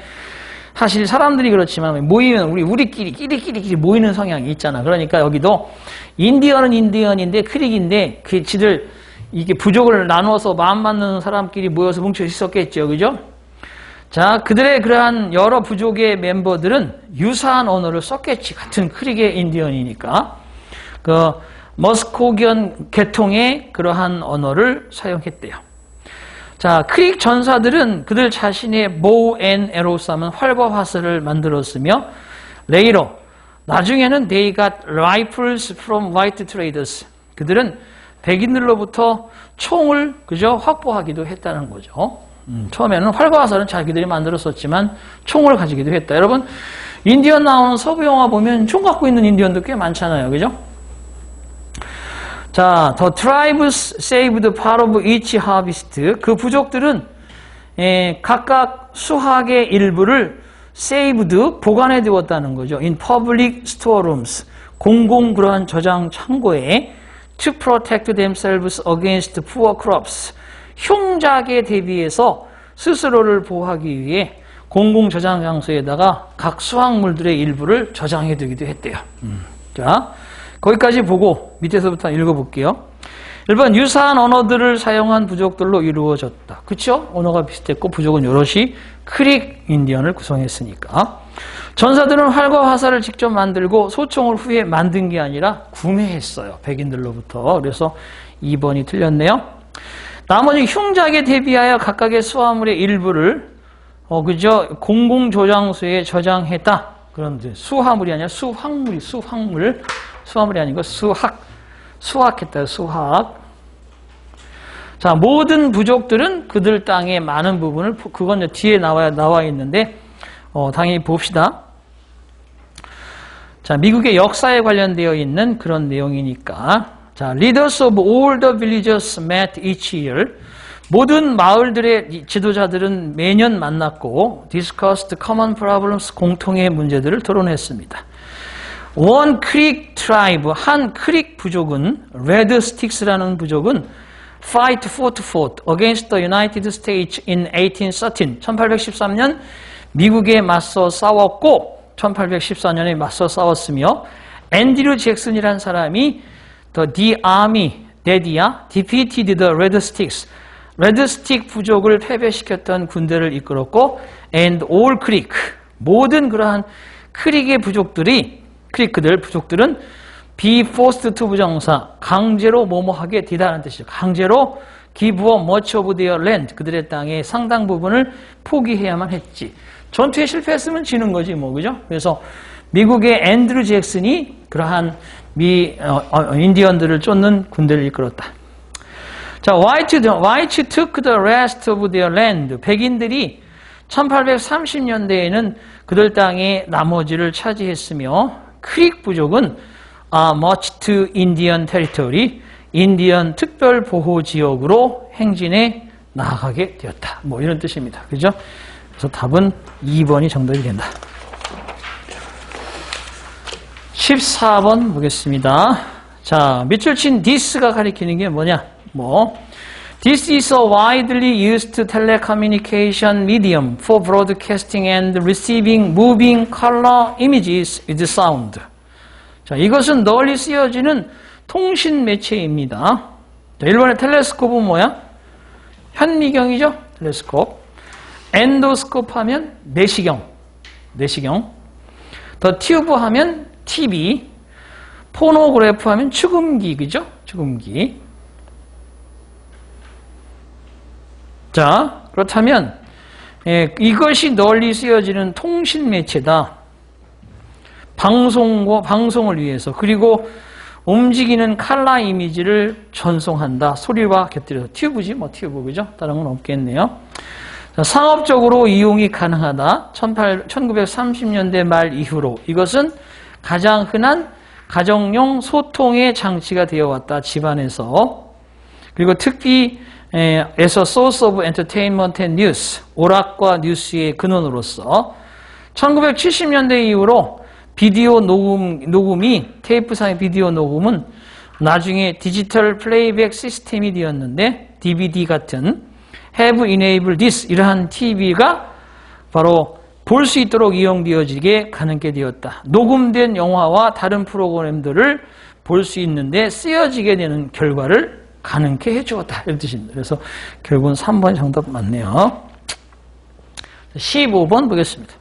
사실 사람들이 그렇지만 모이면 우리끼리 모이는 성향이 있잖아. 그러니까 여기도 인디언은 인디언인데 크릭인데 그 지들 이게 부족을 나눠서 마음 맞는 사람끼리 모여서 뭉쳐 있었겠죠. 그죠? 자, 그들의 그러한 여러 부족의 멤버들은 유사한 언어를 썼겠지. 같은 크릭의 인디언이니까. 그 머스코기언 계통의 그러한 언어를 사용했대요. 자, 크릭 전사들은 그들 자신의 bow and arrow 쏘는 활과 화살을 만들었으며 later, 나중에는 they got rifles from white traders. 그들은 백인들로부터 총을 그저 확보하기도 했다는 거죠. 처음에는 활과 화살은 자기들이 만들었었지만 총을 가지기도 했다. 여러분, 인디언 나오는 서부 영화 보면 총 갖고 있는 인디언도 꽤 많잖아요. 그죠? 자, the tribes saved part of each harvest. 그 부족들은 각각 수확의 일부를 saved, 보관해 두었다는 거죠. in public storerooms. 공공 그러한 저장 창고에 to protect themselves against poor crops. 흉작에 대비해서 스스로를 보호하기 위해 공공 저장 장소에다가 각 수확물들의 일부를 저장해 두기도 했대요. 자, 거기까지 보고 밑에서부터 읽어볼게요. 1번, 유사한 언어들을 사용한 부족들로 이루어졌다. 그쵸? 언어가 비슷했고 부족은 여럿이 크릭 인디언을 구성했으니까. 전사들은 활과 화살을 직접 만들고 소총을 후에 만든 게 아니라 구매했어요. 백인들로부터. 그래서 2번이 틀렸네요. 나머지 흉작에 대비하여 각각의 수화물의 일부를 그저 공공저장소에 저장했다. 그런데 수화물이 아니라 수화물이 아니고 수확했다. 수확. 자, 모든 부족들은 그들 땅의 많은 부분을, 그건 뒤에 나와 있는데 당연히 봅시다. 자, 미국의 역사에 관련되어 있는 그런 내용이니까. 자, leaders of all the villagers met each year. 모든 마을들의 지도자들은 매년 만났고 discussed common problems, 공통의 문제들을 토론했습니다. One Creek tribe, 한 크릭 부족은 Red Sticks라는 부족은 fought against the United States in 1813. 1813년 미국에 맞서 싸웠고 1814년에 맞서 싸웠으며 앤드류 잭슨이라는 사람이 the army defeated the Red Sticks. 레드스틱 부족을 패배시켰던 군대를 이끌었고 and all creek, 모든 그러한 크릭의 부족들은 be forced to 부정사, 강제로 뭐뭐하게 되다라는 뜻이죠. 강제로 give up much of their land, 그들의 땅의 상당 부분을 포기해야만 했지. 전투에 실패했으면 지는 거지 뭐, 그죠? 그래서 미국의 앤드류 잭슨이 그러한 인디언들을 쫓는 군대를 이끌었다. 자, white took the rest of their land. 백인들이 1830년대에는 그들 땅의 나머지를 차지했으며 크릭 부족은 marched Indian territory, 인디언 특별 보호 지역으로 행진해 나아가게 되었다. 뭐 이런 뜻입니다. 그죠? 그래서 답은 2번이 정답이 된다. 14번 보겠습니다. 자, 밑줄 친 this가 가리키는 게 뭐냐? This is a widely used telecommunication medium for broadcasting and receiving moving color images with sound. 자, 이것은 널리 쓰여지는 통신 매체입니다. 자, 1번의 텔레스코프는 뭐야? 현미경이죠? 텔레스콥. 엔도스코프 하면 내시경. 더 튜브 하면 TV. 포노그래프 하면 축음기, 그죠? 축음기. 자, 그렇다면 이것이 널리 쓰여지는 통신 매체다. 방송을 위해서, 그리고 움직이는 컬러 이미지를 전송한다. 소리와 곁들여서 튜브지, 튜브, 그죠? 다른 건 없겠네요. 자, 상업적으로 이용이 가능하다. 1930년대 말 이후로 이것은 가장 흔한 가정용 소통의 장치가 되어왔다. 집안에서. 그리고 특히 에서 source of entertainment and news, 오락과 뉴스의 근원으로서 1970년대 이후로 비디오 녹음이 테이프상의 비디오 녹음은 나중에 디지털 플레이백 시스템이 되었는데 DVD 같은 have enabled this 이러한 TV가 바로 볼 수 있도록 이용되어지게 가능하게 되었다. 녹음된 영화와 다른 프로그램들을 볼 수 있는데 쓰여지게 되는 결과를 가능케 해주었다. 이런 뜻입니다. 그래서 결국은 3번이 정답 맞네요. 15번 보겠습니다.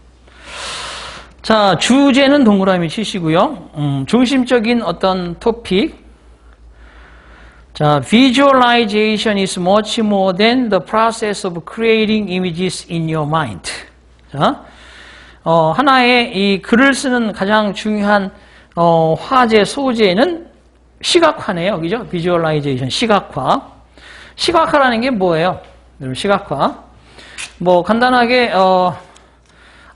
자, 주제는 동그라미 치시고요. 중심적인 어떤 토픽. 자, visualization is much more than the process of creating images in your mind. 자, 하나의 이 글을 쓰는 가장 중요한 화제 소재는 시각화네요. 그죠? visualization, 시각화. 시각화라는 게 뭐예요? 여러분, 시각화. 간단하게,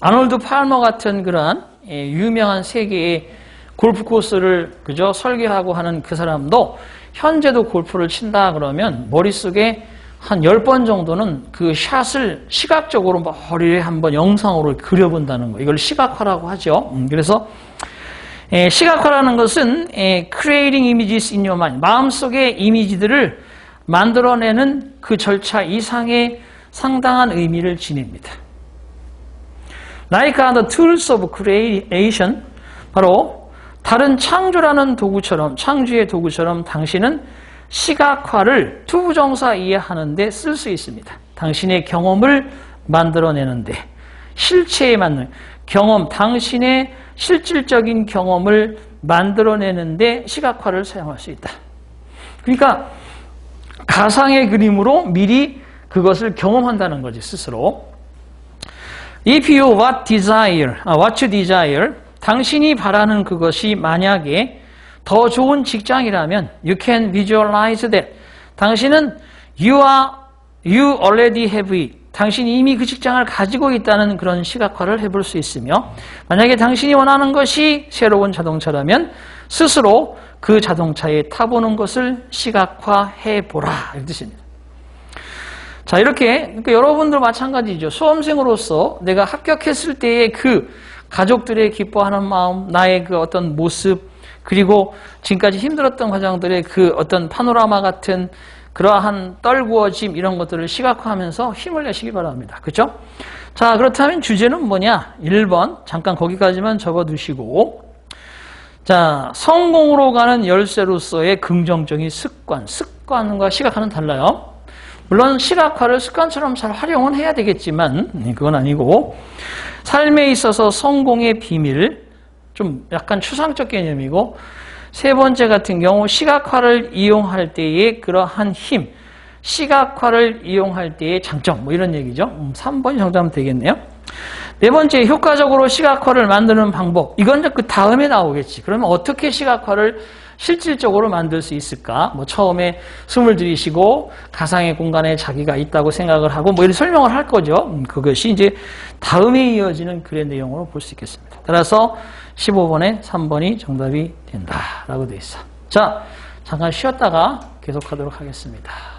아놀드 팔머 같은 그러한 유명한 세계의 골프 코스를, 그죠? 설계하고 하는 그 사람도 현재도 골프를 친다 그러면 머릿속에 한 10번 정도는 그 샷을 시각적으로 머리에 한번 영상으로 그려본다는 거. 이걸 시각화라고 하죠. 그래서 시각화라는 것은 creating images in your mind, 마음속에 이미지들을 만들어내는 그 절차 이상의 상당한 의미를 지닙니다. Like the tools of creation, 바로 다른 창조라는 도구처럼, 창조의 도구처럼 당신은 시각화를 투부정사 이해하는데 쓸 수 있습니다. 당신의 경험을 만들어내는데, 실체에 맞는 경험, 당신의 실질적인 경험을 만들어내는데 시각화를 사용할 수 있다. 그러니까 가상의 그림으로 미리 그것을 경험한다는 거지, 스스로. If you what you desire, 당신이 바라는 그것이 만약에 더 좋은 직장이라면 you can visualize that. 당신은 you already have it. 당신이 이미 그 직장을 가지고 있다는 그런 시각화를 해볼 수 있으며, 만약에 당신이 원하는 것이 새로운 자동차라면 스스로 그 자동차에 타보는 것을 시각화해보라. 이런 뜻입니다. 자, 이렇게 그러니까 여러분들 마찬가지죠. 수험생으로서 내가 합격했을 때의 그 가족들의 기뻐하는 마음, 나의 그 어떤 모습, 그리고 지금까지 힘들었던 과정들의 그 어떤 파노라마 같은 그러한 떨구어짐 이런 것들을 시각화하면서 힘을 내시기 바랍니다. 그렇죠? 자, 그렇다면 주제는 뭐냐? 1번 잠깐 거기까지만 적어두시고, 자, 성공으로 가는 열쇠로서의 긍정적인 습관과 시각화는 달라요. 물론 시각화를 습관처럼 잘 활용은 해야 되겠지만 그건 아니고, 삶에 있어서 성공의 비밀, 좀 약간 추상적 개념이고, 세 번째 같은 경우 시각화를 이용할 때의 그러한 힘, 시각화를 이용할 때의 장점, 이런 얘기죠. 3번이 정답하면 되겠네요. 네 번째, 효과적으로 시각화를 만드는 방법. 이건 그 다음에 나오겠지. 그러면 어떻게 시각화를 실질적으로 만들 수 있을까? 처음에 숨을 들이쉬고 가상의 공간에 자기가 있다고 생각을 하고 이런 설명을 할 거죠. 그것이 이제 다음에 이어지는 글의 내용으로 볼 수 있겠습니다. 따라서 15번에 3번이 정답이 된다라고 되어 있어. 자, 잠깐 쉬었다가 계속하도록 하겠습니다.